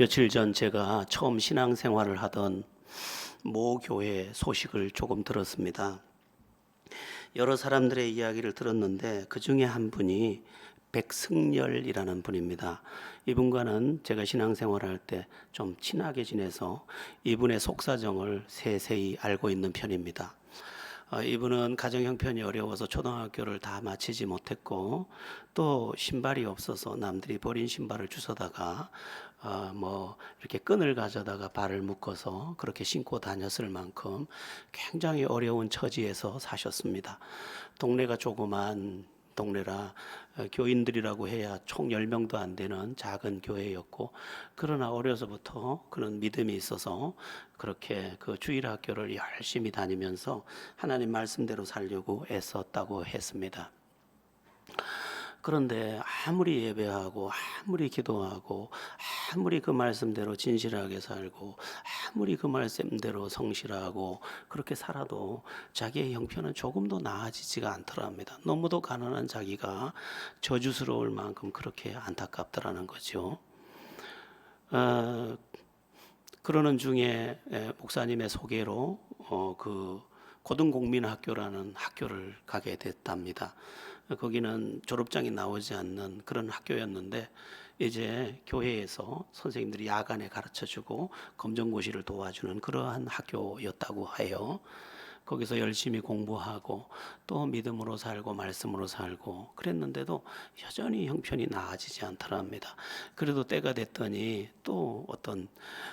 며칠 전 제가 처음 신앙생활을 하던 모 교회 소식을 조금 들었습니다. 여러 사람들의 이야기를 들었는데 그 중에 한 분이 백승열이라는 분입니다. 이분과는 제가 신앙생활을 할 때 좀 친하게 지내서 이분의 속사정을 세세히 알고 있는 편입니다. 이분은 가정 형편이 어려워서 초등학교를 다 마치지 못했고 또 신발이 없어서 남들이 버린 신발을 주워다가 이렇게 끈을 가져다가 발을 묶어서 그렇게 신고 다녔을 만큼 굉장히 어려운 처지에서 사셨습니다. 동네가 조그만 동네라 교인들이라고 해야 총 10명도 안 되는 작은 교회였고, 그러나 어려서부터 그런 믿음이 있어서 그렇게 그 주일학교를 열심히 다니면서 하나님 말씀대로 살려고 애썼다고 했습니다. 그런데 아무리 예배하고 아무리 기도하고 아무리 그 말씀대로 진실하게 살고 아무리 그 말씀대로 성실하고 그렇게 살아도 자기의 형편은 조금도 나아지지가 않더랍니다. 너무도 가난한 자기가 저주스러울 만큼 그렇게 안타깝더라는 거죠. 그러는 중에 목사님의 소개로 그 고등공민학교라는 학교를 가게 됐답니다. 거기는 졸업장이 나오지 않는 그런 학교였는데 이제 교회에서 선생님들이 야간에 가르쳐주고 검정고시를 도와주는 그러한 학교였다고 해요. 거기서 열심히 공부하고 또 믿음으로 살고 말씀으로 살고 그랬는데도 여전히 형편이 나아지지 않더랍니다. 그래도 때가 됐더니 또 어떤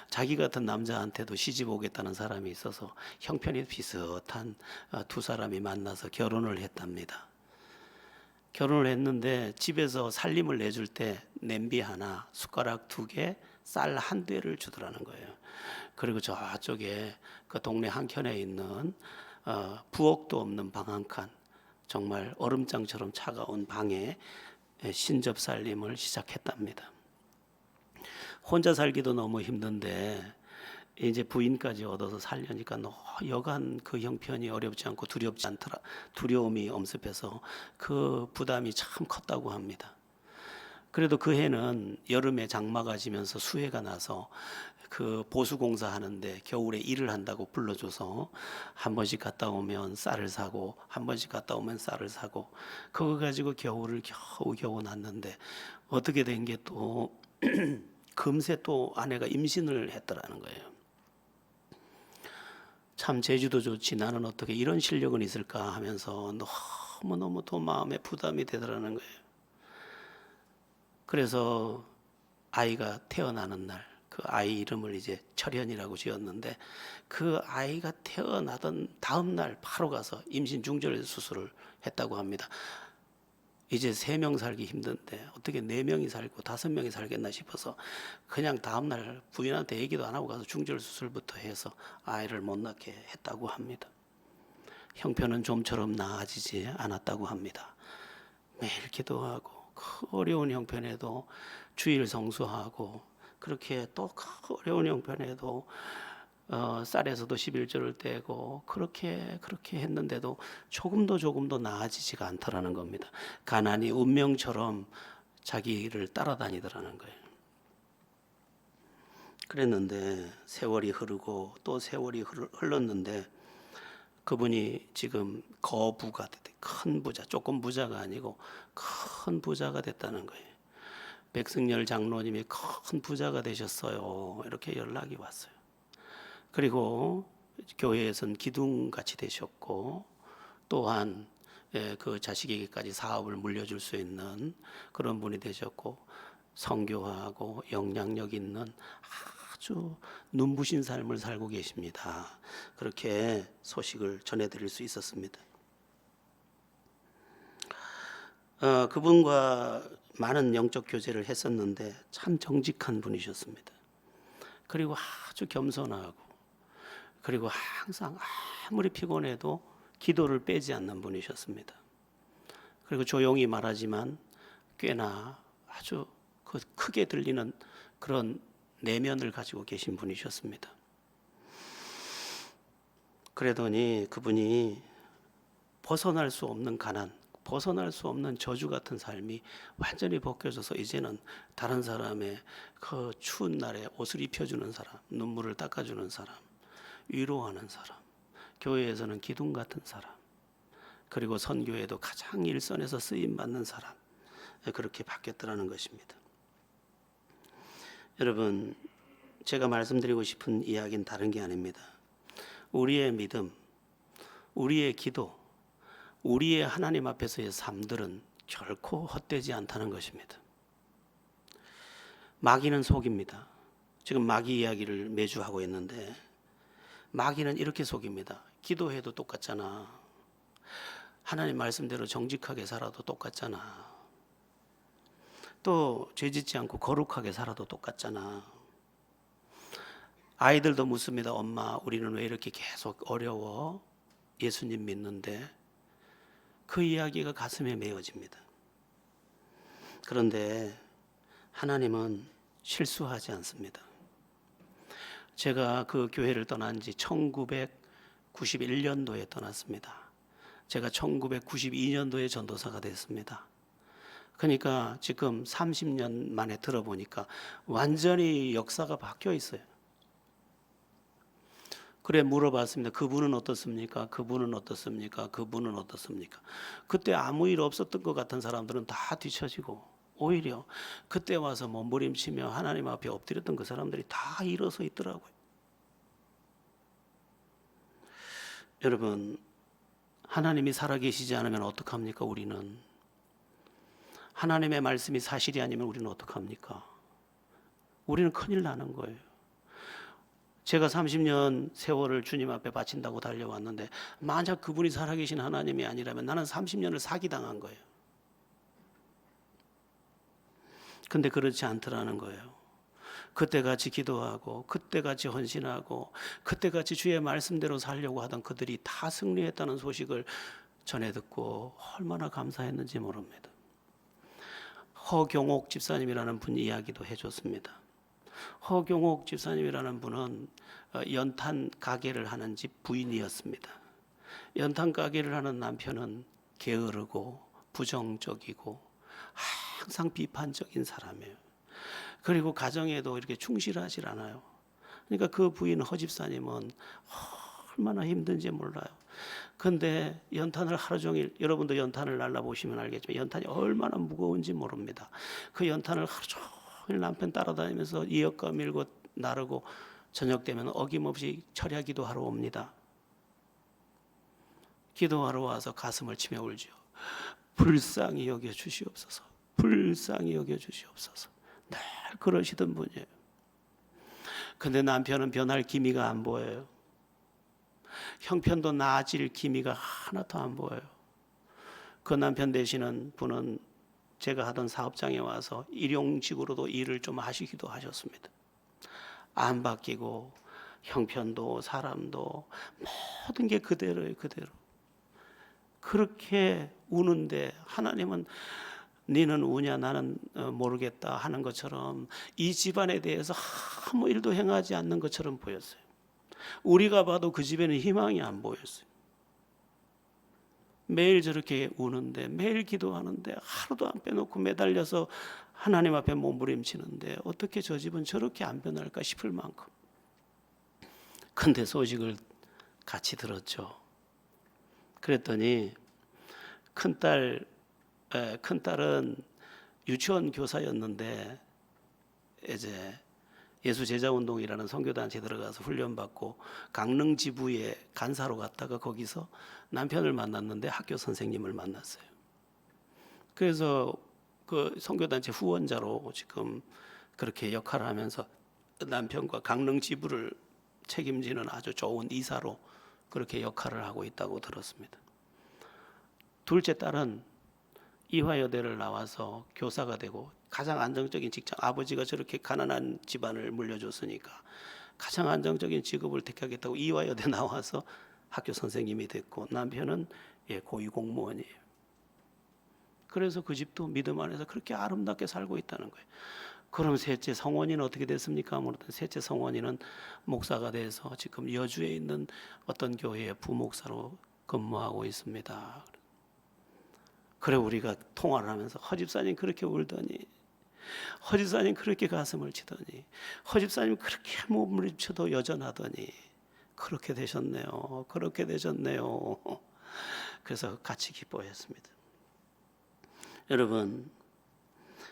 자기 같은 남자한테도 시집 오겠다는 사람이 있어서 형편이 비슷한 두 사람이 만나서 결혼을 했답니다. 결혼을 했는데 집에서 살림을 내줄 때 냄비 하나, 숟가락 2개, 쌀 1대를 주더라는 거예요. 그리고 저쪽에 그 동네 한켠에 있는 부엌도 없는 방 한 칸, 정말 얼음장처럼 차가운 방에 신접 살림을 시작했답니다. 혼자 살기도 너무 힘든데 이제 부인까지 얻어서 살려니까 여간 그 형편이 어렵지 않고 두렵지 않더라. 두려움이 엄습해서 그 부담이 참 컸다고 합니다. 그래도 그 해는 여름에 장마가 지면서 수해가 나서 그 보수공사 하는데 겨울에 일을 한다고 불러줘서 한 번씩 갔다 오면 쌀을 사고 한 번씩 갔다 오면 쌀을 사고 그거 가지고 겨울을 겨우 났는데 어떻게 된 게 또 금세 또 아내가 임신을 했더라는 거예요. 참 제주도 좋지 나는 어떻게 이런 실력은 있을까 하면서 너무너무 또 마음에 부담이 되더라는 거예요. 그래서 아이가 태어나는 날 그 아이 이름을 이제 철현이라고 지었는데 그 아이가 태어나던 다음 날 바로 가서 임신 중절 수술을 했다고 합니다. 이제 3명 살기 힘든데 어떻게 4명이 살고 5명이 살겠나 싶어서 그냥 다음날 부인한테 얘기도 안 하고 가서 중절 수술부터 해서 아이를 못 낳게 했다고 합니다. 형편은 좀처럼 나아지지 않았다고 합니다. 매일 기도하고 그 어려운 형편에도 주일 성수하고 그렇게 또 그 어려운 형편에도 쌀에서도 11조를 떼고 그렇게 했는데도 조금도 나아지지가 않더라는 겁니다. 가난이 운명처럼 자기를 따라다니더라는 거예요. 그랬는데 세월이 흐르고 또 세월이 흘렀는데 그분이 지금 거부가 됐대. 큰 부자, 조금 부자가 아니고 큰 부자가 됐다는 거예요. 백승열 장로님이 큰 부자가 되셨어요. 이렇게 연락이 왔어요. 그리고 교회에선 기둥같이 되셨고 또한 그 자식에게까지 사업을 물려줄 수 있는 그런 분이 되셨고 성교하고 영향력 있는 아주 눈부신 삶을 살고 계십니다. 그렇게 소식을 전해드릴 수 있었습니다. 그분과 많은 영적 교제를 했었는데 참 정직한 분이셨습니다. 그리고 아주 겸손하고 그리고 항상 아무리 피곤해도 기도를 빼지 않는 분이셨습니다. 그리고 조용히 말하지만 꽤나 아주 크게 들리는 그런 내면을 가지고 계신 분이셨습니다. 그러더니 그분이 벗어날 수 없는 가난, 벗어날 수 없는 저주 같은 삶이 완전히 벗겨져서 이제는 다른 사람의 그 추운 날에 옷을 입혀주는 사람, 눈물을 닦아주는 사람, 위로하는 사람, 교회에서는 기둥 같은 사람, 그리고 선교에도 가장 일선에서 쓰임 받는 사람, 그렇게 바뀌었더라는 것입니다. 여러분, 제가 말씀드리고 싶은 이야기는 다른 게 아닙니다. 우리의 믿음, 우리의 기도, 우리의 하나님 앞에서의 삶들은 결코 헛되지 않다는 것입니다. 마귀는 속입니다. 지금 마귀 이야기를 매주 하고 있는데 마귀는 이렇게 속입니다. 기도해도 똑같잖아. 하나님 말씀대로 정직하게 살아도 똑같잖아. 또 죄짓지 않고 거룩하게 살아도 똑같잖아. 아이들도 묻습니다. 엄마, 우리는 왜 이렇게 계속 어려워? 예수님 믿는데. 그 이야기가 가슴에 메어집니다. 그런데 하나님은 실수하지 않습니다. 제가 그 교회를 떠난 지 1991년도에 떠났습니다. 제가 1992년도에 전도사가 됐습니다. 그러니까 지금 30년 만에 들어보니까 완전히 역사가 바뀌어 있어요. 그래 물어봤습니다. 그분은 어떻습니까? 그분은 어떻습니까? 그분은 어떻습니까? 그때 아무 일 없었던 것 같은 사람들은 다 뒤처지고 오히려 그때 와서 몸부림치며 하나님 앞에 엎드렸던 그 사람들이 다 일어서 있더라고요. 여러분, 하나님이 살아계시지 않으면 어떡합니까? 우리는 하나님의 말씀이 사실이 아니면 우리는 어떡합니까? 우리는 큰일 나는 거예요. 제가 30년 세월을 주님 앞에 바친다고 달려왔는데 만약 그분이 살아계신 하나님이 아니라면 나는 30년을 사기당한 거예요. 근데 그렇지 않더라는 거예요. 그때같이 기도하고 그때같이 헌신하고 그때같이 주의 말씀대로 살려고 하던 그들이 다 승리했다는 소식을 전해 듣고 얼마나 감사했는지 모릅니다. 허경옥 집사님이라는 분 이야기도 해줬습니다. 허경옥 집사님이라는 분은 연탄 가게를 하는 집 부인이었습니다. 연탄 가게를 하는 남편은 게으르고 부정적이고 항상 비판적인 사람이에요. 그리고 가정에도 이렇게 충실하지 않아요. 그러니까 그 부인 허 집사님은 얼마나 힘든지 몰라요. 근데 연탄을 하루 종일, 여러분도 연탄을 날라보시면 알겠지만 연탄이 얼마나 무거운지 모릅니다. 그 연탄을 하루 종일 남편 따라다니면서 이어가 밀고 나르고 저녁 되면 어김없이 철야 기도하러 옵니다. 기도하러 와서 가슴을 치며 울지요. 불쌍히 여겨 주시옵소서. 불쌍히 여겨 주시옵소서. 늘 그러시던 분이에요. 근데 남편은 변할 기미가 안 보여요. 형편도 나아질 기미가 하나도 안 보여요. 그 남편 되시는 분은 제가 하던 사업장에 와서 일용직으로도 일을 좀 하시기도 하셨습니다. 안 바뀌고 형편도 사람도 모든 게 그대로예요. 그대로. 그렇게 우는데 하나님은 너는 우냐 나는 모르겠다 하는 것처럼 이 집안에 대해서 아무 일도 행하지 않는 것처럼 보였어요. 우리가 봐도 그 집에는 희망이 안 보였어요. 매일 저렇게 우는데 매일 기도하는데 하루도 안 빼놓고 매달려서 하나님 앞에 몸부림치는데 어떻게 저 집은 저렇게 안 변할까 싶을 만큼. 근데 소식을 같이 들었죠. 그랬더니 큰딸은 유치원 교사였는데 이제 예수제자운동이라는 선교단체에 들어가서 훈련받고 강릉 지부에 간사로 갔다가 거기서 남편을 만났는데 학교 선생님을 만났어요. 그래서 그 선교단체 후원자로 지금 그렇게 역할을 하면서 남편과 강릉 지부를 책임지는 아주 좋은 이사로 그렇게 역할을 하고 있다고 들었습니다. 둘째 딸은 이화여대를 나와서 교사가 되고 가장 안정적인 직장, 아버지가 저렇게 가난한 집안을 물려줬으니까 가장 안정적인 직업을 택하겠다고 이화여대 나와서 학교 선생님이 됐고 남편은 고위공무원이에요. 그래서 그 집도 믿음 안에서 그렇게 아름답게 살고 있다는 거예요. 그럼 셋째 성원이는 어떻게 됐습니까? 아무튼 셋째 성원이는 목사가 돼서 지금 여주에 있는 어떤 교회의 부목사로 근무하고 있습니다. 그래 우리가 통화를 하면서 허집사님 그렇게 울더니, 허집사님 그렇게 가슴을 치더니, 허집사님 그렇게 몸을 쳐도 여전하더니 그렇게 되셨네요. 그렇게 되셨네요. 그래서 같이 기뻐했습니다. 여러분,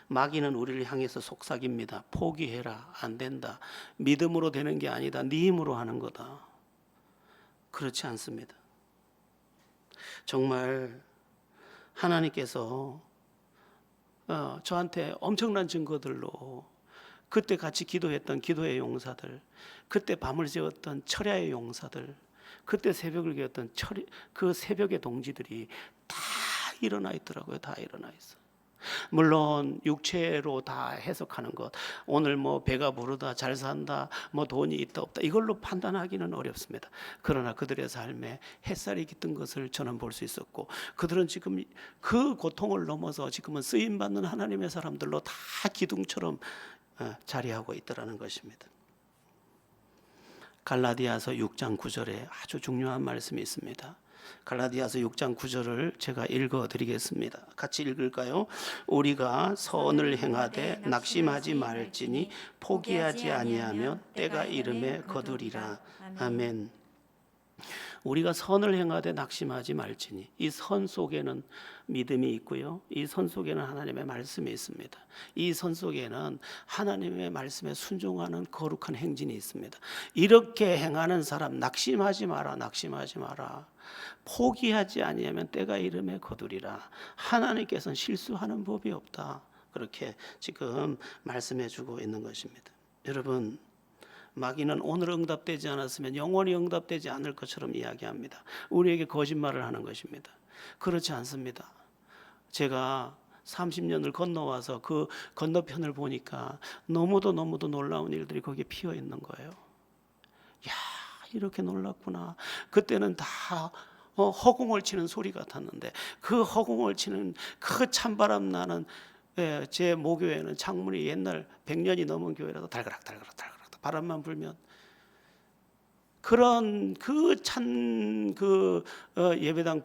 마귀는 우리를 향해서 속삭입니다. 포기해라. 안 된다. 믿음으로 되는 게 아니다. 네 힘으로 하는 거다. 그렇지 않습니다. 정말 하나님께서 저한테 엄청난 증거들로 그때 같이 기도했던 기도의 용사들, 그때 밤을 새웠던 철야의 용사들, 그때 새벽을 개었던 그 새벽의 동지들이 다 일어나 있더라고요. 다 일어나 있어. 물론 육체로 다 해석하는 것, 오늘 뭐 배가 부르다, 잘 산다, 뭐 돈이 있다 없다, 이걸로 판단하기는 어렵습니다. 그러나 그들의 삶에 햇살이 깃든 것을 저는 볼 수 있었고, 그들은 지금 그 고통을 넘어서 지금은 쓰임 받는 하나님의 사람들로 다 기둥처럼 자리하고 있더라는 것입니다. 갈라디아서 6장 9절에 아주 중요한 말씀이 있습니다. 갈라디아서 6장 9절을 제가 읽어드리겠습니다. 같이 읽을까요? 우리가 선을 행하되 낙심하지 말지니 포기하지 아니하며 때가 이름에 거두리라. 아멘. 우리가 선을 행하되 낙심하지 말지니, 이 선 속에는 믿음이 있고요, 이 선 속에는 하나님의 말씀이 있습니다. 이 선 속에는 하나님의 말씀에 순종하는 거룩한 행진이 있습니다. 이렇게 행하는 사람 낙심하지 마라. 낙심하지 마라. 포기하지 아니하면 때가 이름에 거두리라. 하나님께서는 실수하는 법이 없다. 그렇게 지금 말씀해 주고 있는 것입니다. 여러분, 마귀는 오늘 응답되지 않았으면 영원히 응답되지 않을 것처럼 이야기합니다. 우리에게 거짓말을 하는 것입니다. 그렇지 않습니다. 제가 30년을 건너와서 그 건너편을 보니까 너무도 놀라운 일들이 거기에 피어 있는 거예요. 야, 이렇게 놀랐구나. 그때는 다 허공을 치는 소리 같았는데, 그 허공을 치는 그 찬바람 나는, 제 모교회는 창문이 옛날 100년이 넘은 교회라도 달그락 바람만 불면 그런 그 찬 예배당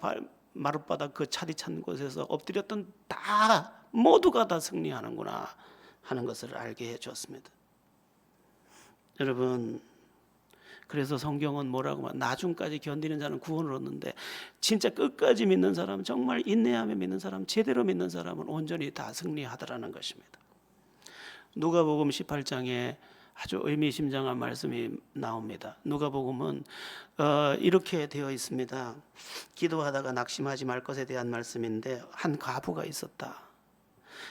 마룻바닥 그 차디 찬 곳에서 엎드렸던 다 모두가 다 승리하는구나 하는 것을 알게 해주었습니다. 여러분, 그래서 성경은 뭐라고 말, 나중까지 견디는 자는 구원을 얻는데, 진짜 끝까지 믿는 사람, 정말 인내하며 믿는 사람, 제대로 믿는 사람은 온전히 다 승리하더라는 것입니다. 누가복음 18장에 아주 의미심장한 말씀이 나옵니다. 누가복음은 이렇게 되어 있습니다. 기도하다가 낙심하지 말 것에 대한 말씀인데, 한 과부가 있었다.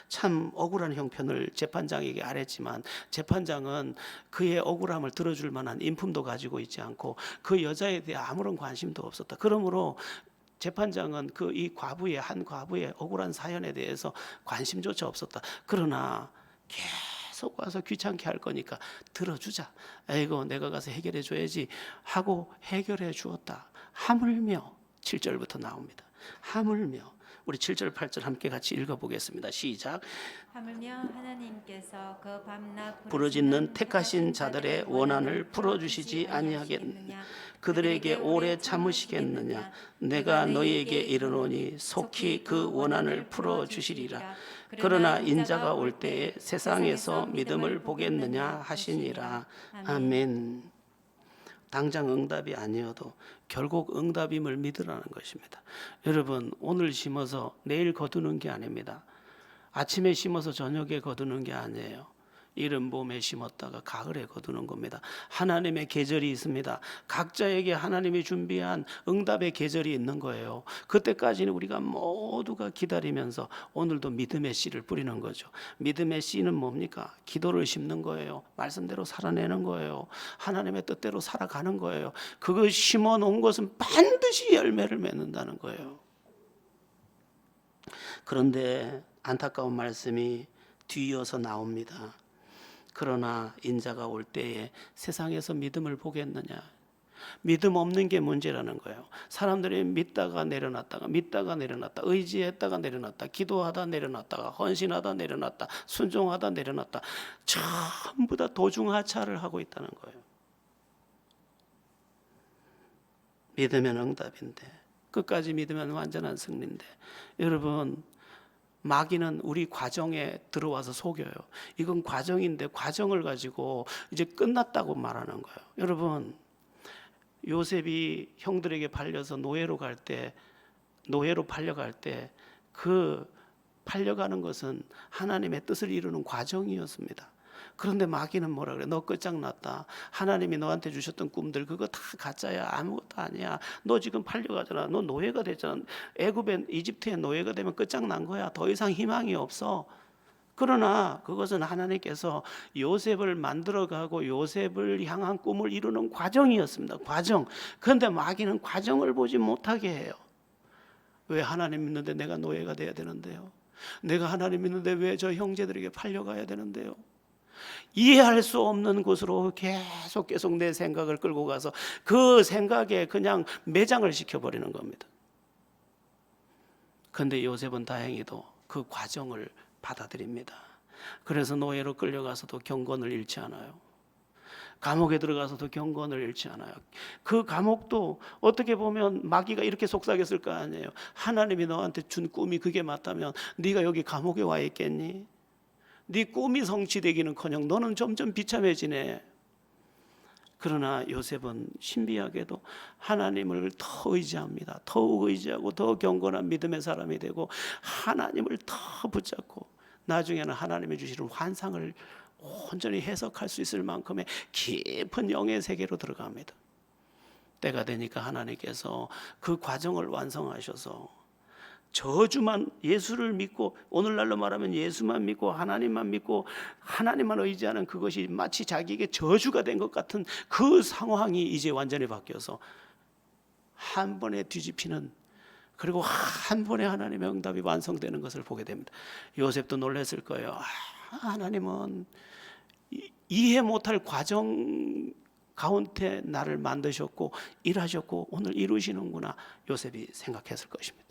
참 억울한 형편을 재판장에게 아뢰지만, 재판장은 그의 억울함을 들어줄 만한 인품도 가지고 있지 않고 그 여자에 대해 아무런 관심도 없었다. 그러므로 재판장은 이 과부의, 한 과부의 억울한 사연에 대해서 관심조차 없었다. 그러나 계속 와서 귀찮게 할 거니까 들어주자. 아이고, 내가 가서 해결해 줘야지 하고 해결해 주었다. 하물며 7절부터 나옵니다. 하물며, 우리 7절 8절 함께 같이 읽어보겠습니다. 시작. 하물며 하나님께서 그 밤낮 부르짖는 택하신 자들의 원한을 풀어주시지 아니하겠느냐. 그들에게 오래 참으시겠느냐. 내가 너희에게 이르노니 속히 그 원한을 풀어주시리라. 그러나 인자가 올 때에 세상에서 믿음을 보겠느냐 하시니라. 아멘. 당장 응답이 아니어도 결국 응답임을 믿으라는 것입니다. 여러분, 오늘 심어서 내일 거두는 게 아닙니다. 아침에 심어서 저녁에 거두는 게 아니에요. 이른 봄에 심었다가 가을에 거두는 겁니다. 하나님의 계절이 있습니다. 각자에게 하나님이 준비한 응답의 계절이 있는 거예요. 그때까지는 우리가 모두가 기다리면서 오늘도 믿음의 씨를 뿌리는 거죠. 믿음의 씨는 뭡니까? 기도를 심는 거예요. 말씀대로 살아내는 거예요. 하나님의 뜻대로 살아가는 거예요. 그거 심어 놓은 것은 반드시 열매를 맺는다는 거예요. 그런데 안타까운 말씀이 뒤이어서 나옵니다. 그러나 인자가 올 때에 세상에서 믿음을 보겠느냐. 믿음 없는 게 문제라는 거예요. 사람들이 믿다가 내려놨다가, 믿다가 내려놨다, 의지했다가 내려놨다, 기도하다 내려놨다가, 헌신하다 내려놨다, 순종하다 내려놨다, 전부 다 도중하차를 하고 있다는 거예요. 믿으면 응답인데 끝까지 믿으면 완전한 승리인데, 여러분, 마귀는 우리 과정에 들어와서 속여요. 이건 과정인데 과정을 가지고 이제 끝났다고 말하는 거예요. 여러분, 요셉이 형들에게 팔려서 노예로 팔려갈 때 그 팔려가는 것은 하나님의 뜻을 이루는 과정이었습니다. 그런데 마귀는 뭐라 그래? 너 끝장났다. 하나님이 너한테 주셨던 꿈들 그거 다 가짜야. 아무것도 아니야. 너 지금 팔려가잖아. 너 노예가 됐잖아. 이집트의 노예가 되면 끝장난 거야. 더 이상 희망이 없어. 그러나 그것은 하나님께서 요셉을 만들어가고 요셉을 향한 꿈을 이루는 과정이었습니다. 과정. 그런데 마귀는 과정을 보지 못하게 해요. 왜 하나님 믿는데 내가 노예가 돼야 되는데요? 내가 하나님 믿는데 왜 저 형제들에게 팔려가야 되는데요? 이해할 수 없는 곳으로 계속 내 생각을 끌고 가서 그 생각에 그냥 매장을 시켜버리는 겁니다. 그런데 요셉은 다행히도 그 과정을 받아들입니다. 그래서 노예로 끌려가서도 경건을 잃지 않아요. 감옥에 들어가서도 경건을 잃지 않아요. 그 감옥도 어떻게 보면 마귀가 이렇게 속삭였을 거 아니에요. 하나님이 너한테 준 꿈이 그게 맞다면 네가 여기 감옥에 와 있겠니? 네 꿈이 성취되기는커녕 너는 점점 비참해지네. 그러나 요셉은 신비하게도 하나님을 더 의지합니다. 더욱 의지하고 더 경건한 믿음의 사람이 되고 하나님을 더 붙잡고 나중에는 하나님이 주시는 환상을 온전히 해석할 수 있을 만큼의 깊은 영의 세계로 들어갑니다. 때가 되니까 하나님께서 그 과정을 완성하셔서 저주만 예수를 믿고 오늘날로 말하면 예수만 믿고 하나님만 믿고 하나님만 의지하는 그것이 마치 자기에게 저주가 된 것 같은 그 상황이 이제 완전히 바뀌어서 한 번에 뒤집히는, 그리고 한 번에 하나님의 응답이 완성되는 것을 보게 됩니다. 요셉도 놀랐을 거예요. 하나님은 이해 못할 과정 가운데 나를 만드셨고 일하셨고 오늘 이루시는구나, 요셉이 생각했을 것입니다.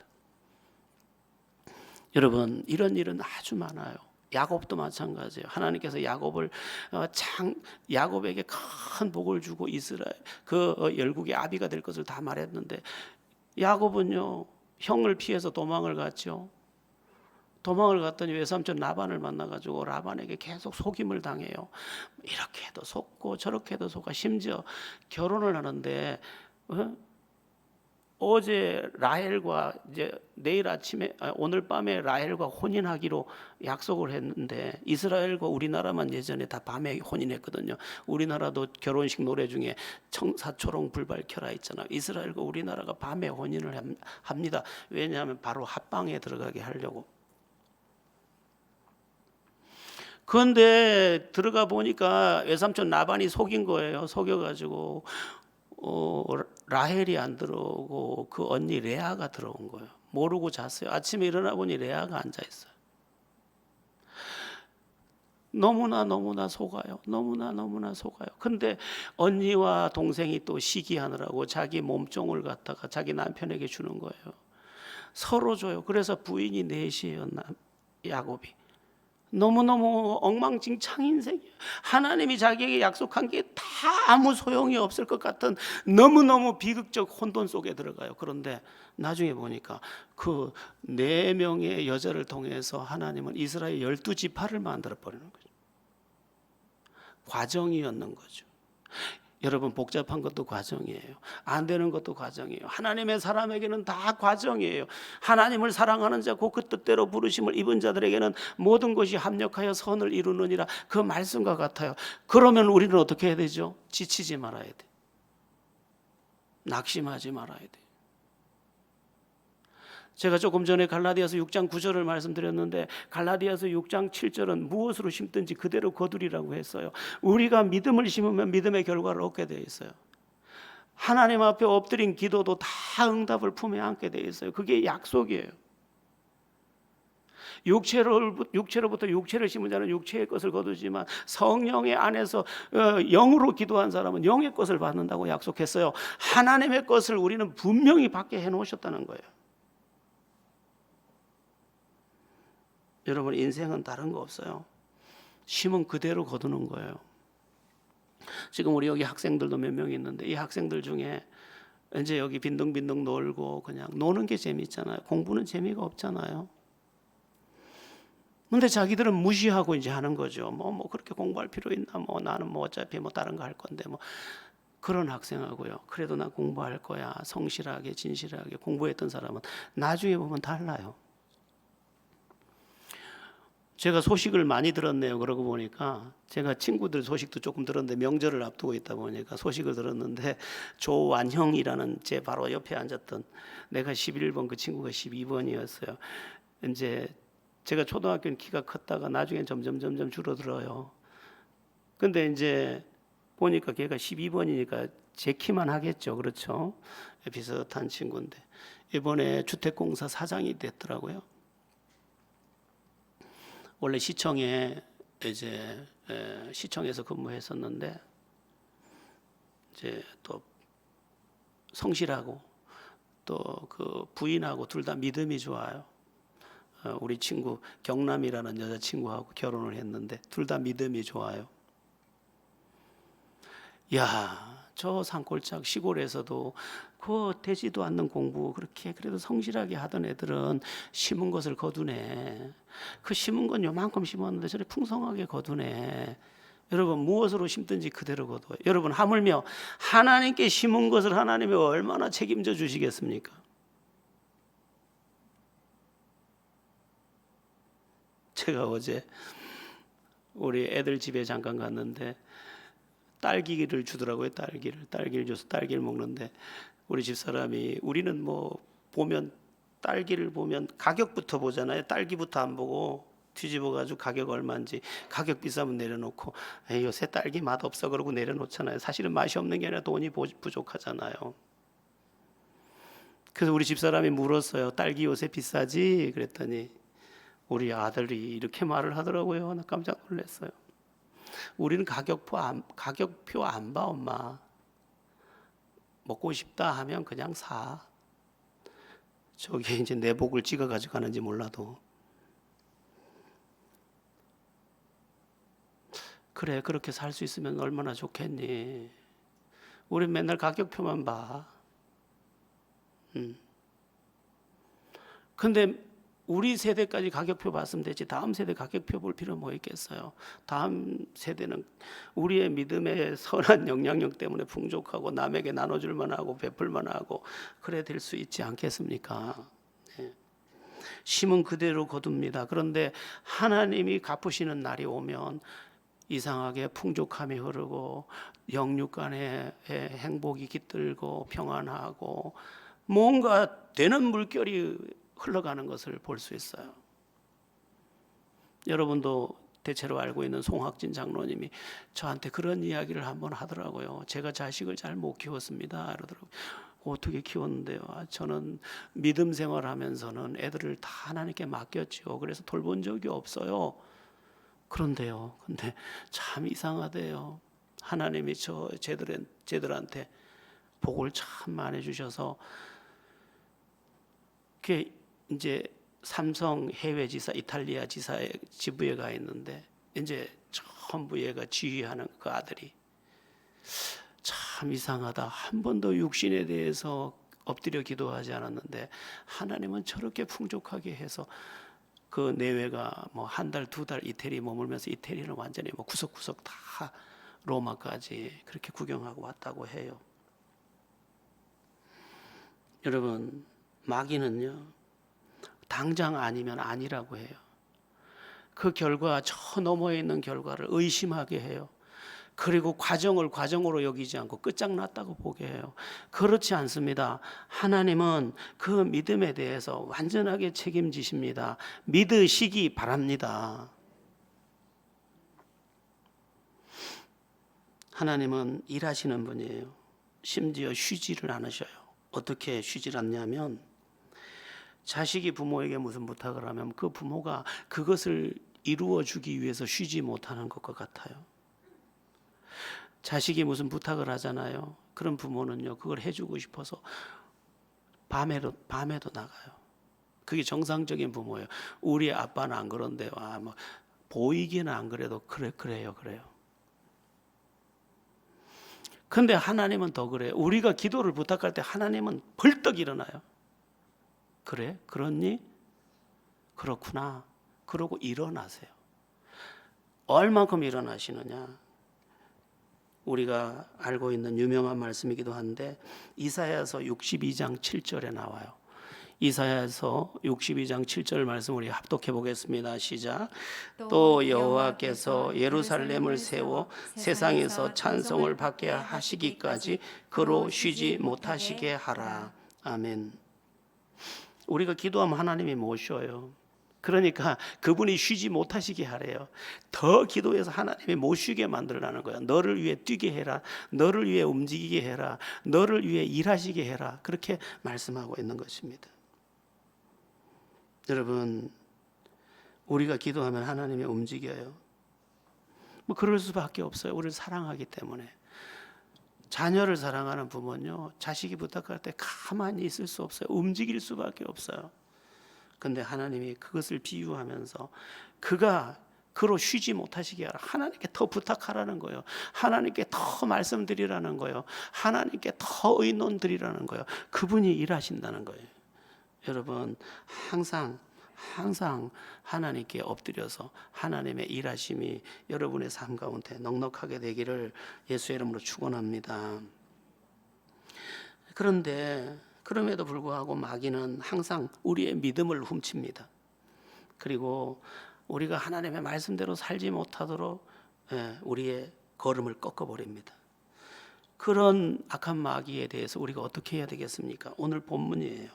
여러분, 이런 일은 아주 많아요. 야곱도 마찬가지예요. 하나님께서 야곱에게 큰 복을 주고 이스라엘 그 열국의 아비가 될 것을 다 말했는데 야곱은요, 형을 피해서 도망을 갔죠. 도망을 갔더니 외삼촌 라반을 만나가지고 라반에게 계속 속임을 당해요. 이렇게도 속고 저렇게도 속아. 심지어 결혼을 하는데 어제 라헬과 이제 오늘 밤에 라헬과 혼인하기로 약속을 했는데, 이스라엘과 우리나라만 예전에 다 밤에 혼인했거든요. 우리나라도 결혼식 노래 중에 청사초롱 불 밝혀라 있잖아요. 이스라엘과 우리나라가 밤에 혼인을 합니다. 왜냐하면 바로 합방에 들어가게 하려고. 그런데 들어가 보니까 외삼촌 라반이 속인 거예요. 속여가지고 라헬이 안 들어오고 그 언니 레아가 들어온 거예요. 모르고 잤어요. 아침에 일어나 보니 레아가 앉아 있어요. 너무나 속아요. 너무나 속아요. 근데 언니와 동생이 또 시기하느라고 자기 몸종을 갖다가 자기 남편에게 주는 거예요. 서로 줘요. 그래서 부인이 넷이에요. 야곱이. 너무너무 엉망진창 인생이에요. 하나님이 자기에게 약속한 게 다 아무 소용이 없을 것 같은 너무너무 비극적 혼돈 속에 들어가요. 그런데 나중에 보니까 그 4명의 여자를 통해서 하나님은 이스라엘 12지파를 만들어 버리는 거죠. 과정이었는 거죠. 여러분, 복잡한 것도 과정이에요. 안 되는 것도 과정이에요. 하나님의 사람에게는 다 과정이에요. 하나님을 사랑하는 자 곧 그 뜻대로 부르심을 입은 자들에게는 모든 것이 합력하여 선을 이루느니라, 그 말씀과 같아요. 그러면 우리는 어떻게 해야 되죠? 지치지 말아야 돼. 낙심하지 말아야 돼. 제가 조금 전에 갈라디아서 6장 9절을 말씀드렸는데 갈라디아서 6장 7절은 무엇으로 심든지 그대로 거두리라고 했어요. 우리가 믿음을 심으면 믿음의 결과를 얻게 되어 있어요. 하나님 앞에 엎드린 기도도 다 응답을 품에 안게 되어 있어요. 그게 약속이에요. 육체로부터 육체를 심은 자는 육체의 것을 거두지만 성령의 안에서 영으로 기도한 사람은 영의 것을 받는다고 약속했어요. 하나님의 것을 우리는 분명히 받게 해놓으셨다는 거예요. 여러분, 인생은 다른 거 없어요. 심은 그대로 거두는 거예요. 지금 우리 여기 학생들도 몇 명 있는데 이 학생들 중에 이제 여기 빈둥빈둥 놀고 그냥 노는 게 재밌잖아요. 공부는 재미가 없잖아요. 근데 자기들은 무시하고 이제 하는 거죠. 뭐 그렇게 공부할 필요 있나? 뭐 나는 뭐 어차피 뭐 다른 거 할 건데 뭐 그런 학생하고요. 그래도 나 공부할 거야. 성실하게 진실하게 공부했던 사람은 나중에 보면 달라요. 제가 소식을 많이 들었네요. 그러고 보니까 제가 친구들 소식도 조금 들었는데 명절을 앞두고 있다 보니까 소식을 들었는데 조완형이라는 제 바로 옆에 앉았던 내가 11번 그 친구가 12번이었어요. 이제 제가 초등학교는 키가 컸다가 나중에 점점 줄어들어요. 근데 이제 보니까 걔가 12번이니까 제 키만 하겠죠. 그렇죠? 비슷한 친구인데 이번에 주택공사 사장이 됐더라고요. 원래 시청에 이제 시청에서 근무했었는데 이제 또 성실하고 또 그 부인하고 둘 다 믿음이 좋아요. 우리 친구 경남이라는 여자친구하고 결혼을 했는데 둘 다 믿음이 좋아요. 야, 저 산골짜기 시골에서도 그 되지도 않는 공부 그렇게 그래도 성실하게 하던 애들은 심은 것을 거두네. 그 심은 건 요만큼 심었는데 저래 풍성하게 거두네. 여러분 무엇으로 심든지 그대로 거둬요. 여러분 하물며 하나님께 심은 것을 하나님이 얼마나 책임져 주시겠습니까? 제가 어제 우리 애들 집에 잠깐 갔는데 딸기를 주더라고요. 딸기를 줘서 딸기를 먹는데 우리 집사람이 우리는 뭐 보면 딸기를 보면 가격부터 보잖아요. 딸기부터 안 보고 뒤집어 가지고 가격 얼마인지 가격 비싸면 내려놓고 에이, 요새 딸기 맛 없어 그러고 내려놓잖아요. 사실은 맛이 없는 게 아니라 돈이 부족하잖아요. 그래서 우리 집사람이 물었어요. 딸기 요새 비싸지? 그랬더니 우리 아들이 이렇게 말을 하더라고요. 나 깜짝 놀랐어요. 우리는 가격표 안 봐, 엄마. 먹고 싶다 하면 그냥 사. 저게 이제 내 복을 찍어 가지고 가는지 몰라도. 그래, 그렇게 살 수 있으면 얼마나 좋겠니? 우리 맨날 가격표만 봐. 근데 우리 세대까지 가격표 봤으면 되지 다음 세대 가격표 볼 필요 뭐 있겠어요. 다음 세대는 우리의 믿음의 선한 영향력 때문에 풍족하고 남에게 나눠줄 만하고 베풀 만하고 그래 될 수 있지 않겠습니까? 네. 심은 그대로 거둡니다. 그런데 하나님이 갚으시는 날이 오면 이상하게 풍족함이 흐르고 영육 간에 행복이 깃들고 평안하고 뭔가 되는 물결이 흘러가는 것을 볼 수 있어요. 여러분도 대체로 알고 있는 송학진 장로님이 저한테 그런 이야기를 한번 하더라고요. 제가 자식을 잘 못 키웠습니다. 그러더라고요. 어떻게 키웠는데요? 저는 믿음 생활하면서는 애들을 다 하나님께 맡겼죠. 그래서 돌본 적이 없어요. 그런데요. 근데 참 이상하대요. 하나님이 쟤들한테 복을 참 많이 주셔서 그게 이제 삼성 해외 지사 이탈리아 지사의 지부에 가 있는데 이제 전부 얘가 지휘하는 그 아들이 참 이상하다. 한 번도 육신에 대해서 엎드려 기도하지 않았는데 하나님은 저렇게 풍족하게 해서 그 내외가 뭐 한 달, 두 달 이태리 머물면서 이태리는 완전히 뭐 구석구석 다 로마까지 그렇게 구경하고 왔다고 해요. 여러분 마귀는요 당장 아니면 아니라고 해요. 그 결과 저 너머에 있는 결과를 의심하게 해요. 그리고 과정을 과정으로 여기지 않고 끝장났다고 보게 해요. 그렇지 않습니다. 하나님은 그 믿음에 대해서 완전하게 책임지십니다. 믿으시기 바랍니다. 하나님은 일하시는 분이에요. 심지어 쉬지를 않으셔요. 어떻게 쉬질 않냐면 자식이 부모에게 무슨 부탁을 하면 그 부모가 그것을 이루어 주기 위해서 쉬지 못하는 것과 같아요. 자식이 무슨 부탁을 하잖아요. 그런 부모는요, 그걸 해주고 싶어서 밤에도 나가요. 그게 정상적인 부모예요. 우리 아빠는 안 그런데요. 뭐 보이기는 안 그래도 그래요. 근데 하나님은 더 그래요. 우리가 기도를 부탁할 때 하나님은 벌떡 일어나요. 그래? 그렇니? 그렇구나. 그러고 일어나세요. 얼만큼 일어나시느냐? 우리가 알고 있는 유명한 말씀이기도 한데 이사야서 62장 7절에 나와요. 이사야서 62장 7절 말씀 우리 합독해 보겠습니다. 시작. 또 여호와께서 예루살렘을 세워 세상에서 찬송을 받게 하시기까지 그로 쉬지 못하시게 하라. 아멘. 우리가 기도하면 하나님이 못 쉬어요. 그러니까 그분이 쉬지 못하시게 하래요. 더 기도해서 하나님이 못 쉬게 만들라는 거야. 너를 위해 뛰게 해라. 너를 위해 움직이게 해라. 너를 위해 일하시게 해라. 그렇게 말씀하고 있는 것입니다. 여러분, 우리가 기도하면 하나님이 움직여요. 뭐 그럴 수밖에 없어요. 우리를 사랑하기 때문에. 자녀를 사랑하는 부모는요, 자식이 부탁할 때 가만히 있을 수 없어요. 움직일 수밖에 없어요. 근데 하나님이 그것을 비유하면서 그로 쉬지 못하시게 하라. 하나님께 더 부탁하라는 거예요. 하나님께 더 말씀드리라는 거예요. 하나님께 더 의논 드리라는 거예요. 그분이 일하신다는 거예요. 여러분, 항상 하나님께 엎드려서 하나님의 일하심이 여러분의 삶 가운데 넉넉하게 되기를 예수의 이름으로 축원합니다. 그런데 그럼에도 불구하고 마귀는 항상 우리의 믿음을 훔칩니다. 그리고 우리가 하나님의 말씀대로 살지 못하도록 우리의 걸음을 꺾어버립니다. 그런 악한 마귀에 대해서 우리가 어떻게 해야 되겠습니까? 오늘 본문이에요.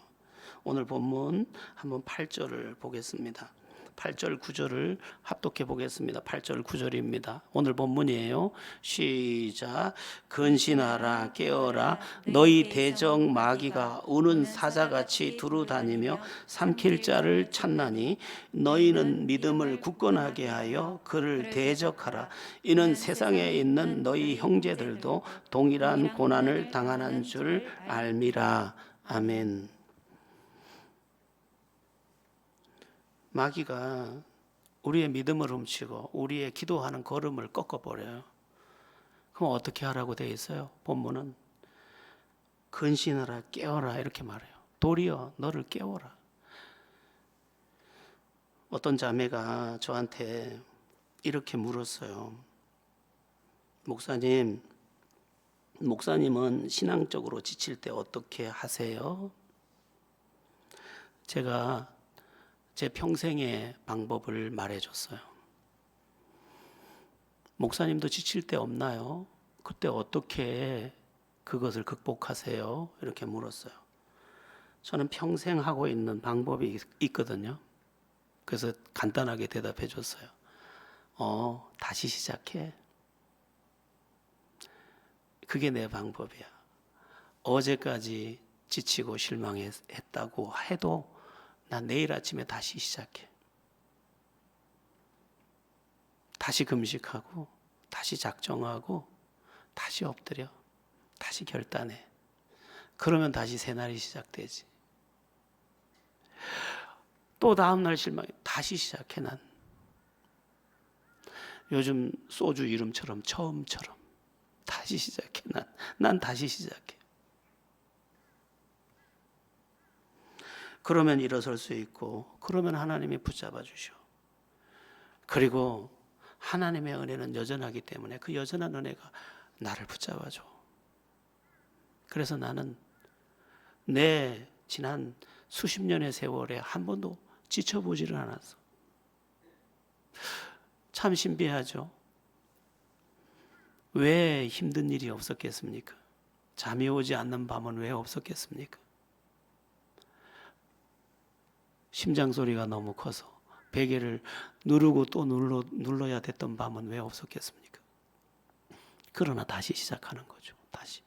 오늘 본문 한번 8절을 보겠습니다. 8절 9절을 합독해 보겠습니다. 8절 9절입니다. 오늘 본문이에요. 시작. 근신하라 깨어라 너희 대적 마귀가 우는 사자같이 두루다니며 삼킬 자를 찾나니 너희는 믿음을 굳건하게 하여 그를 대적하라. 이는 세상에 있는 너희 형제들도 동일한 고난을 당하는 줄 알미라. 아멘. 마귀가 우리의 믿음을 훔치고 우리의 기도하는 걸음을 꺾어버려요. 그럼 어떻게 하라고 되어 있어요? 본문은 근신하라 깨어라 이렇게 말해요. 도리어 너를 깨워라. 어떤 자매가 저한테 이렇게 물었어요. 목사님은 신앙적으로 지칠 때 어떻게 하세요? 제가 제 평생의 방법을 말해줬어요. 목사님도 지칠 때 없나요? 그때 어떻게 그것을 극복하세요? 이렇게 물었어요. 저는 평생 하고 있는 방법이 있거든요. 그래서 간단하게 대답해 줬어요. 다시 시작해. 그게 내 방법이야. 어제까지 지치고 실망했다고 해도 난 내일 아침에 다시 시작해. 다시 금식하고, 다시 작정하고, 다시 엎드려, 다시 결단해. 그러면 다시 새날이 시작되지. 또 다음날 실망해. 다시 시작해, 난. 요즘 소주 이름처럼 처음처럼. 다시 시작해, 난 다시 시작해. 그러면 일어설 수 있고, 그러면 하나님이 붙잡아 주셔. 그리고 하나님의 은혜는 여전하기 때문에 그 여전한 은혜가 나를 붙잡아 줘. 그래서 나는 내 지난 수십 년의 세월에 한 번도 지쳐보지를 않았어. 참 신비하죠. 왜 힘든 일이 없었겠습니까? 잠이 오지 않는 밤은 왜 없었겠습니까? 심장 소리가 너무 커서 베개를 누르고 또 눌러야 됐던 밤은 왜 없었겠습니까? 그러나 다시 시작하는 거죠. 다시.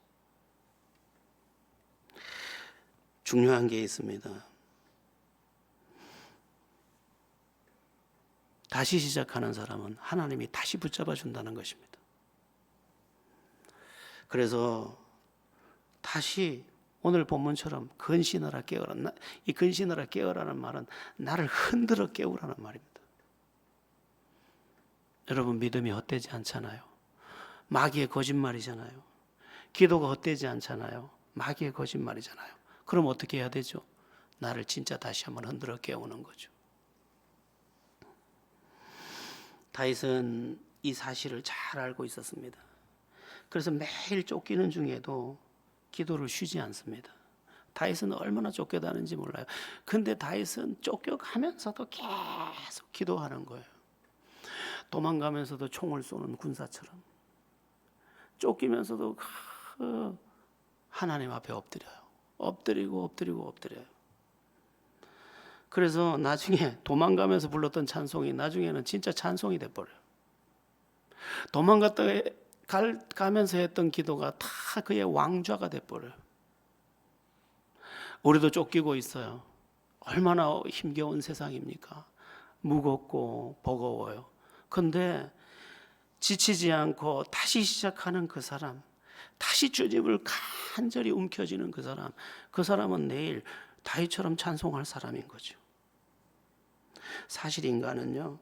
중요한 게 있습니다. 다시 시작하는 사람은 하나님이 다시 붙잡아 준다는 것입니다. 그래서 다시 오늘 본문처럼 근신하라 깨어라. 이 근신하라 깨어라는 말은 나를 흔들어 깨우라는 말입니다. 여러분 믿음이 헛되지 않잖아요. 마귀의 거짓말이잖아요. 기도가 헛되지 않잖아요. 마귀의 거짓말이잖아요. 그럼 어떻게 해야 되죠? 나를 진짜 다시 한번 흔들어 깨우는 거죠. 다윗은 이 사실을 잘 알고 있었습니다. 그래서 매일 쫓기는 중에도 기도를 쉬지 않습니다. 다윗은 얼마나 쫓겨다는지 몰라요. 근데 다윗은 쫓겨가면서도 계속 기도하는 거예요. 도망가면서도 총을 쏘는 군사처럼, 쫓기면서도 하나님 앞에 엎드려요. 엎드려요. 그래서 나중에 도망가면서 불렀던 찬송이 나중에는 진짜 찬송이 돼버려요. 도망갔다가 가면서 했던 기도가 다 그의 왕좌가 돼버려요. 우리도 쫓기고 있어요. 얼마나 힘겨운 세상입니까? 무겁고 버거워요. 근데 지치지 않고 다시 시작하는 그 사람, 다시 주님을 간절히 움켜쥐는 그 사람은 내일 다윗처럼 찬송할 사람인 거죠. 사실 인간은요,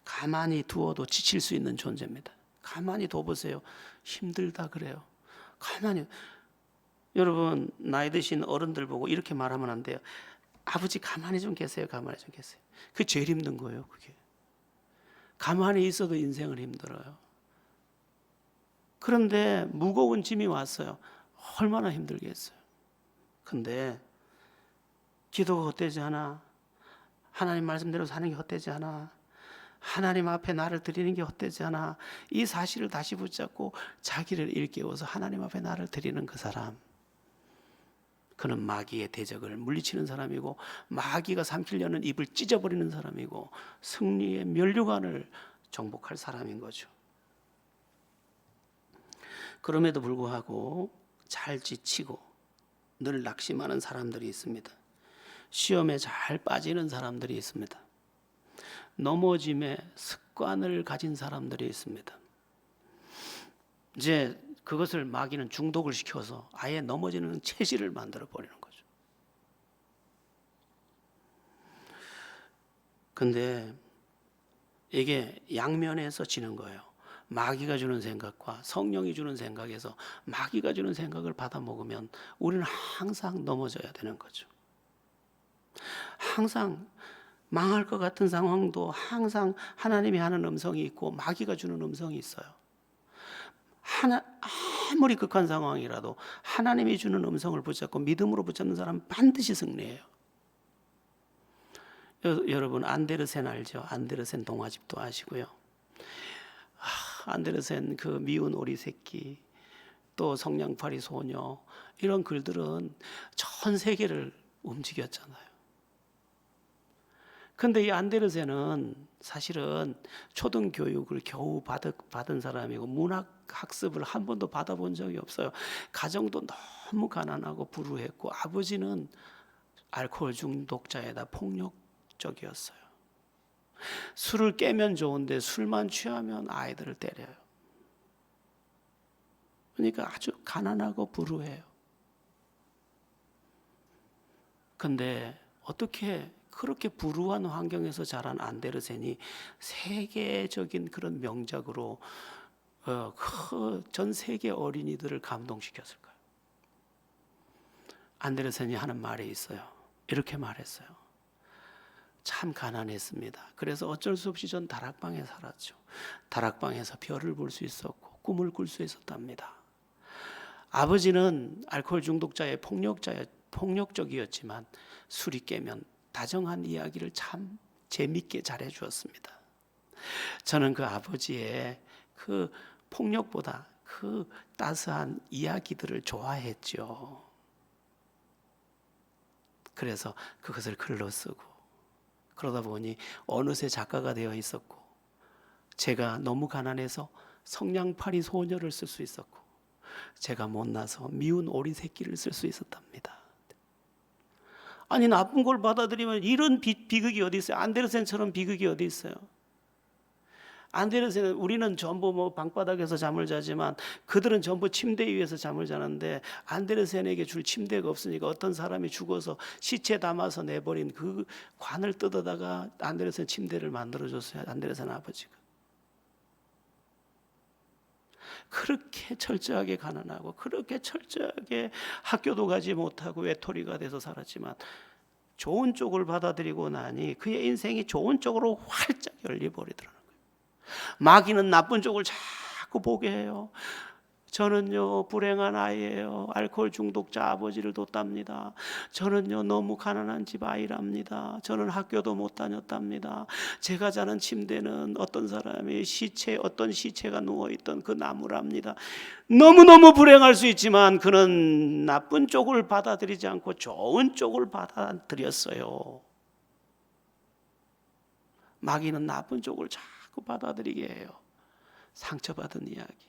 가만히 두어도 지칠 수 있는 존재입니다. 가만히 둬보세요. 힘들다 그래요. 가만히. 여러분, 나이 드신 어른들 보고 이렇게 말하면 안 돼요. 아버지 가만히 좀 계세요. 가만히 좀 계세요. 그게 제일 힘든 거예요. 그게. 가만히 있어도 인생을 힘들어요. 그런데 무거운 짐이 왔어요. 얼마나 힘들겠어요. 근데 기도가 헛되지 않아. 하나님 말씀대로 사는 게 헛되지 않아. 하나님 앞에 나를 드리는 게 헛되지 않아. 이 사실을 다시 붙잡고 자기를 일깨워서 하나님 앞에 나를 드리는 그 사람, 그는 마귀의 대적을 물리치는 사람이고 마귀가 삼키려는 입을 찢어버리는 사람이고 승리의 면류관을 정복할 사람인 거죠. 그럼에도 불구하고 잘 지치고 늘 낙심하는 사람들이 있습니다. 시험에 잘 빠지는 사람들이 있습니다. 넘어짐의 습관을 가진 사람들이 있습니다. 이제 그것을 마귀는 중독을 시켜서 아예 넘어지는 체질을 만들어 버리는 거죠. 근데 이게 양면에서 지는 거예요. 마귀가 주는 생각과 성령이 주는 생각에서 마귀가 주는 생각을 받아 먹으면 우리는 항상 넘어져야 되는 거죠. 항상 망할 것 같은 상황도 항상 하나님이 하는 음성이 있고 마귀가 주는 음성이 있어요. 아무리 극한 상황이라도 하나님이 주는 음성을 붙잡고 믿음으로 붙잡는 사람은 반드시 승리해요. 여러분 안데르센 알죠? 안데르센 동화집도 아시고요. 안데르센 그 미운 오리 새끼, 또 성냥팔이 소녀, 이런 글들은 전 세계를 움직였잖아요. 근데 이 안데르센은 사실은 초등교육을 겨우 받은 사람이고 문학 학습을 한 번도 받아본 적이 없어요. 가정도 너무 가난하고 불우했고 아버지는 알코올 중독자에다 폭력적이었어요. 술을 깨면 좋은데 술만 취하면 아이들을 때려요. 그러니까 아주 가난하고 불우해요. 근데 어떻게 그렇게 불우한 환경에서 자란 안데르센이 세계적인 그런 명작으로 전 세계 어린이들을 감동시켰을까요? 안데르센이 하는 말이 있어요. 이렇게 말했어요. 참 가난했습니다. 그래서 어쩔 수 없이 전 다락방에 살았죠. 다락방에서 별을 볼 수 있었고 꿈을 꿀 수 있었답니다. 아버지는 알코올 중독자의 폭력적이었지만 술이 깨면 다정한 이야기를 참 재밌게 잘해 주었습니다. 저는 그 아버지의 그 폭력보다 그 따스한 이야기들을 좋아했죠. 그래서 그것을 글로 쓰고 그러다 보니 어느새 작가가 되어 있었고 제가 너무 가난해서 성냥팔이 소녀를 쓸 수 있었고 제가 못나서 미운 오리 새끼를 쓸 수 있었답니다. 아니 나쁜 걸 받아들이면 이런 비극이 어디 있어요? 안데르센처럼 비극이 어디 있어요? 안데르센은 우리는 전부 뭐 방바닥에서 잠을 자지만 그들은 전부 침대 위에서 잠을 자는데 안데르센에게 줄 침대가 없으니까 어떤 사람이 죽어서 시체 담아서 내버린 그 관을 뜯어다가 안데르센 침대를 만들어줬어요. 안데르센 아버지가. 그렇게 철저하게 가난하고 그렇게 철저하게 학교도 가지 못하고 외톨이가 돼서 살았지만 좋은 쪽을 받아들이고 나니 그의 인생이 좋은 쪽으로 활짝 열려버리더라고요. 마귀는 나쁜 쪽을 자꾸 보게 해요. 저는요 불행한 아이예요. 알코올 중독자 아버지를 뒀답니다. 저는요 너무 가난한 집 아이랍니다. 저는 학교도 못 다녔답니다. 제가 자는 침대는 어떤 사람의 시체, 어떤 시체가 누워있던 그 나무랍니다. 너무너무 불행할 수 있지만 그는 나쁜 쪽을 받아들이지 않고 좋은 쪽을 받아들였어요. 마귀는 나쁜 쪽을 자꾸 받아들이게 해요. 상처받은 이야기,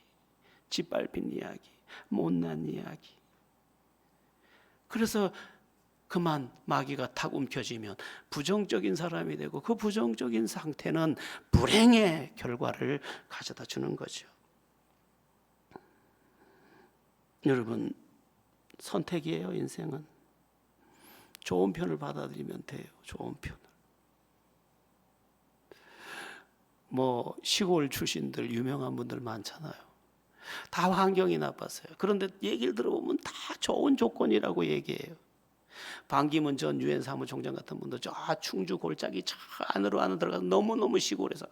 짓밟힌 이야기, 못난 이야기. 그래서 그만 마귀가 탁 움켜쥐면 부정적인 사람이 되고 그 부정적인 상태는 불행의 결과를 가져다 주는 거죠. 여러분, 선택이에요. 인생은 좋은 편을 받아들이면 돼요. 좋은 편을. 뭐 시골 출신들 유명한 분들 많잖아요. 다 환경이 나빴어요. 그런데 얘기를 들어보면 다 좋은 조건이라고 얘기해요. 반기문 전 유엔 사무총장 같은 분도 저 충주 골짜기 저 안으로 들어가서 너무너무 시골에서.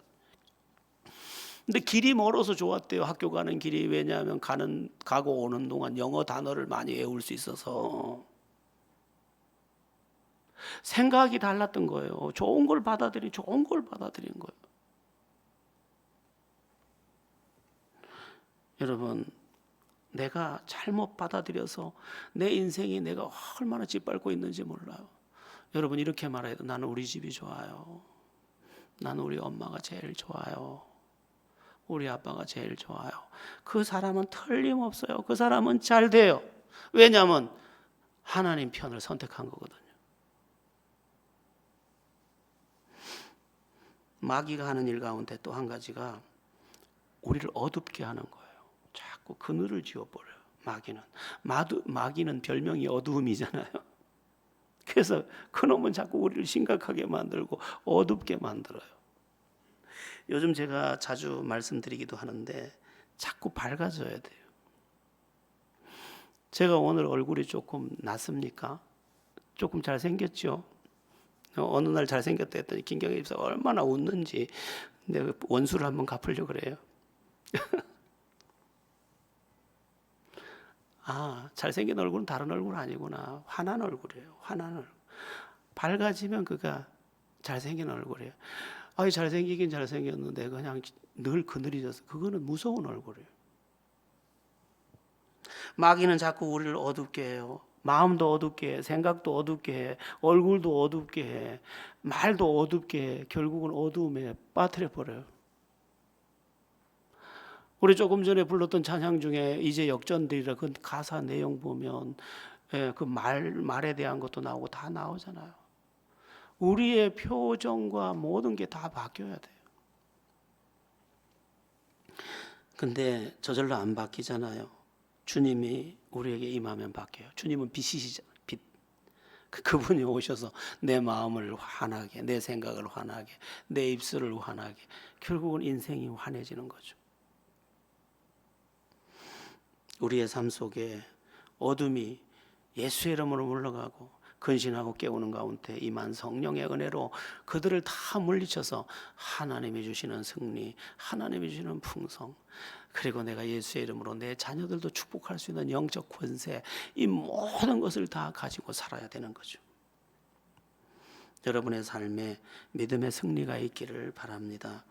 근데 길이 멀어서 좋았대요. 학교 가는 길이. 왜냐하면 가고 오는 동안 영어 단어를 많이 외울 수 있어서. 생각이 달랐던 거예요. 좋은 걸 받아들인 거예요. 여러분, 내가 잘못 받아들여서 내 인생이 내가 얼마나 짓밟고 있는지 몰라요. 여러분, 이렇게 말해요. 나는 우리 집이 좋아요. 나는 우리 엄마가 제일 좋아요. 우리 아빠가 제일 좋아요. 그 사람은 틀림없어요. 그 사람은 잘 돼요. 왜냐하면 하나님 편을 선택한 거거든요. 마귀가 하는 일 가운데 또 한 가지가 우리를 어둡게 하는 거예요. 자꾸 그늘을 지워버려요. 마귀는 별명이 어두움이잖아요. 그래서 그놈은 자꾸 우리를 심각하게 만들고 어둡게 만들어요. 요즘 제가 자주 말씀드리기도 하는데 자꾸 밝아져야 돼요. 제가 오늘 얼굴이 조금 낫습니까? 조금 잘생겼죠? 어느 날 잘생겼다 했더니 김경희 집사가 얼마나 웃는지 내가 원수를 한번 갚으려고 그래요. 아, 잘생긴 얼굴은 다른 얼굴 아니구나. 환한 얼굴이에요. 환한 얼굴. 밝아지면 그가 잘생긴 얼굴이에요. 아이, 잘생기긴 잘생겼는데 그냥 늘 그늘이 져서 그거는 무서운 얼굴이에요. 마귀는 자꾸 우리를 어둡게 해요. 마음도 어둡게 해, 생각도 어둡게 해, 얼굴도 어둡게 해, 말도 어둡게 해. 결국은 어두움에 빠뜨려 버려요. 우리 조금 전에 불렀던 찬양 중에 이제 역전되리라 그 가사 내용 보면 그 말에 대한 것도 나오고 다 나오잖아요. 우리의 표정과 모든 게 다 바뀌어야 돼요. 근데 저절로 안 바뀌잖아요. 주님이 우리에게 임하면 바뀌어요. 주님은 빛이시잖아요. 빛. 그분이 오셔서 내 마음을 환하게, 내 생각을 환하게, 내 입술을 환하게, 결국은 인생이 환해지는 거죠. 우리의 삶 속에 어둠이 예수의 이름으로 물러가고 근신하고 깨우는 가운데 임한 성령의 은혜로 그들을 다 물리쳐서 하나님이 주시는 승리, 하나님이 주시는 풍성, 그리고 내가 예수의 이름으로 내 자녀들도 축복할 수 있는 영적 권세, 이 모든 것을 다 가지고 살아야 되는 거죠. 여러분의 삶에 믿음의 승리가 있기를 바랍니다.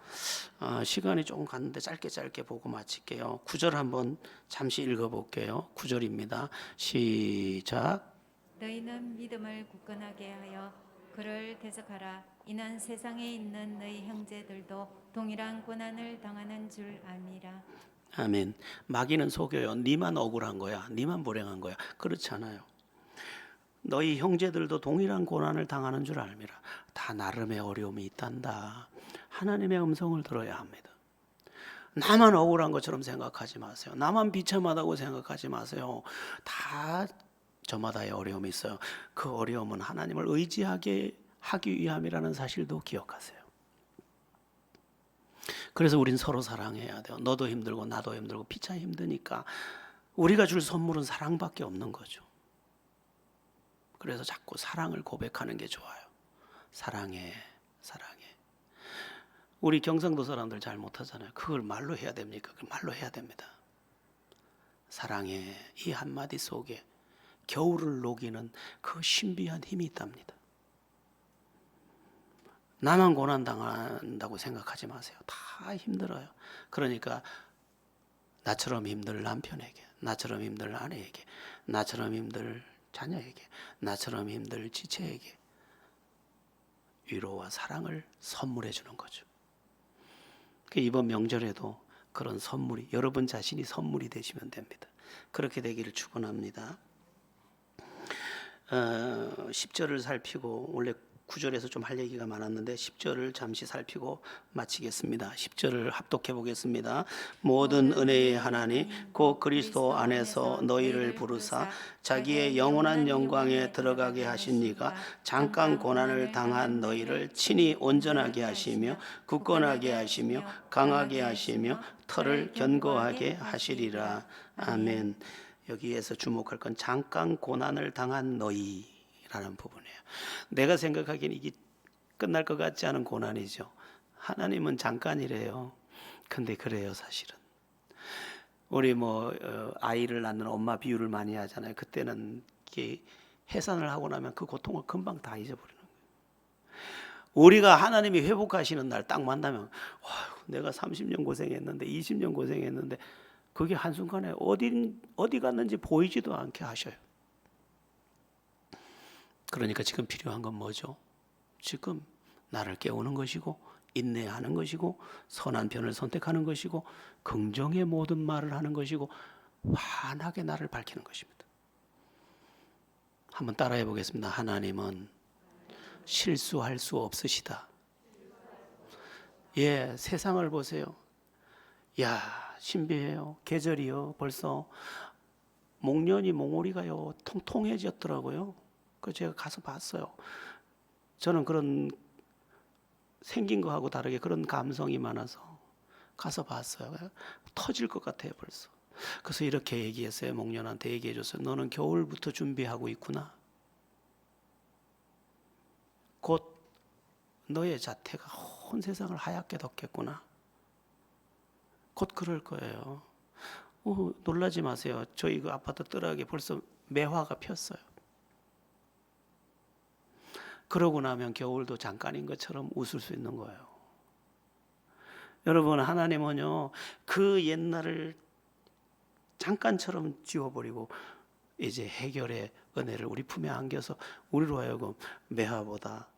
시간이 조금 갔는데 짧게 보고 마칠게요. 9절 한번 잠시 읽어볼게요. 9절입니다. 시작. 너희는 믿음을 굳건하게 하여 그를 대적하라. 이는 세상에 있는 너희 형제들도 동일한 고난을 당하는 줄 아니라. 아멘. 마귀는 속여요. 니만 억울한 거야. 니만 불행한 거야. 그렇지 않아요. 너희 형제들도 동일한 고난을 당하는 줄 알미라. 다 나름의 어려움이 있단다. 하나님의 음성을 들어야 합니다. 나만 억울한 것처럼 생각하지 마세요. 나만 비참하다고 생각하지 마세요. 다 저마다의 어려움이 있어요. 그 어려움은 하나님을 의지하게 하기 위함이라는 사실도 기억하세요. 그래서 우린 서로 사랑해야 돼요. 너도 힘들고 나도 힘들고 피차 힘드니까 우리가 줄 선물은 사랑밖에 없는 거죠. 그래서 자꾸 사랑을 고백하는 게 좋아요. 사랑해, 사랑해. 우리 경상도 사람들 잘 못하잖아요. 그걸 말로 해야 됩니까? 그걸 말로 해야 됩니다. 사랑해, 이 한마디 속에 겨울을 녹이는 그 신비한 힘이 있답니다. 나만 고난당한다고 생각하지 마세요. 다 힘들어요. 그러니까 나처럼 힘들 남편에게, 나처럼 힘들 아내에게, 나처럼 힘들 자녀에게, 나처럼 힘들 지체에게 위로와 사랑을 선물해 주는 거죠. 이번 명절에도 그런 선물이 여러분 자신이 선물이 되시면 됩니다. 그렇게 되기를 축원합니다. 10절을 살피고 원래 9절에서 좀 할 얘기가 많았는데 10절을 잠시 살피고 마치겠습니다. 10절을 합독해 보겠습니다. 모든 은혜의 하나님 곧 그리스도 안에서 너희를 부르사 자기의 영원한 영광에 들어가게 하신 이가 잠깐 고난을 당한 너희를 친히 온전하게 하시며 굳건하게 하시며 강하게 하시며 털을 견고하게 하시리라. 아멘. 여기에서 주목할 건 잠깐 고난을 당한 너희라는 부분이에요. 내가 생각하기엔 이게 끝날 것 같지 않은 고난이죠. 하나님은 잠깐이래요. 근데 그래요, 사실은. 우리 아이를 낳는 엄마 비유를 많이 하잖아요. 그때는 이게 해산을 하고 나면 그 고통을 금방 다 잊어버리는 거예요. 우리가 하나님이 회복하시는 날 딱 만나면 내가 30년 고생했는데 20년 고생했는데 그게 한순간에 어디 갔는지 보이지도 않게 하셔요. 그러니까 지금 필요한 건 뭐죠? 지금 나를 깨우는 것이고 인내하는 것이고 선한 편을 선택하는 것이고 긍정의 모든 말을 하는 것이고 환하게 나를 밝히는 것입니다. 한번 따라해 보겠습니다. 하나님은 실수할 수 없으시다. 예, 세상을 보세요. 야, 신비해요. 계절이요. 벌써 목련이 몽우리가요. 통통해졌더라고요. 그 제가 가서 봤어요. 저는 그런 생긴 거하고 다르게 그런 감성이 많아서 가서 봤어요. 터질 것 같아요, 벌써. 그래서 이렇게 얘기했어요. 목련한테 얘기해줬어요. 너는 겨울부터 준비하고 있구나. 곧 너의 자태가 온 세상을 하얗게 덮겠구나. 곧 그럴 거예요. 놀라지 마세요. 저희 그 아파트 뜰하게 벌써 매화가 폈어요. 그러고 나면 겨울도 잠깐인 것처럼 웃을 수 있는 거예요. 여러분, 하나님은요, 그 옛날을 잠깐처럼 지워버리고 이제 해결의 은혜를 우리 품에 안겨서 우리로 하여금 매화보다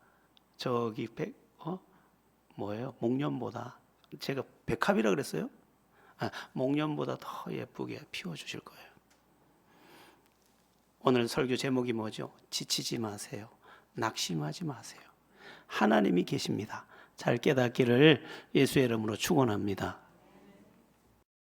목련보다 제가 백합이라 그랬어요? 목련보다 더 예쁘게 피워주실 거예요. 오늘 설교 제목이 뭐죠? 지치지 마세요. 낙심하지 마세요. 하나님이 계십니다. 잘 깨닫기를 예수의 이름으로 축원합니다.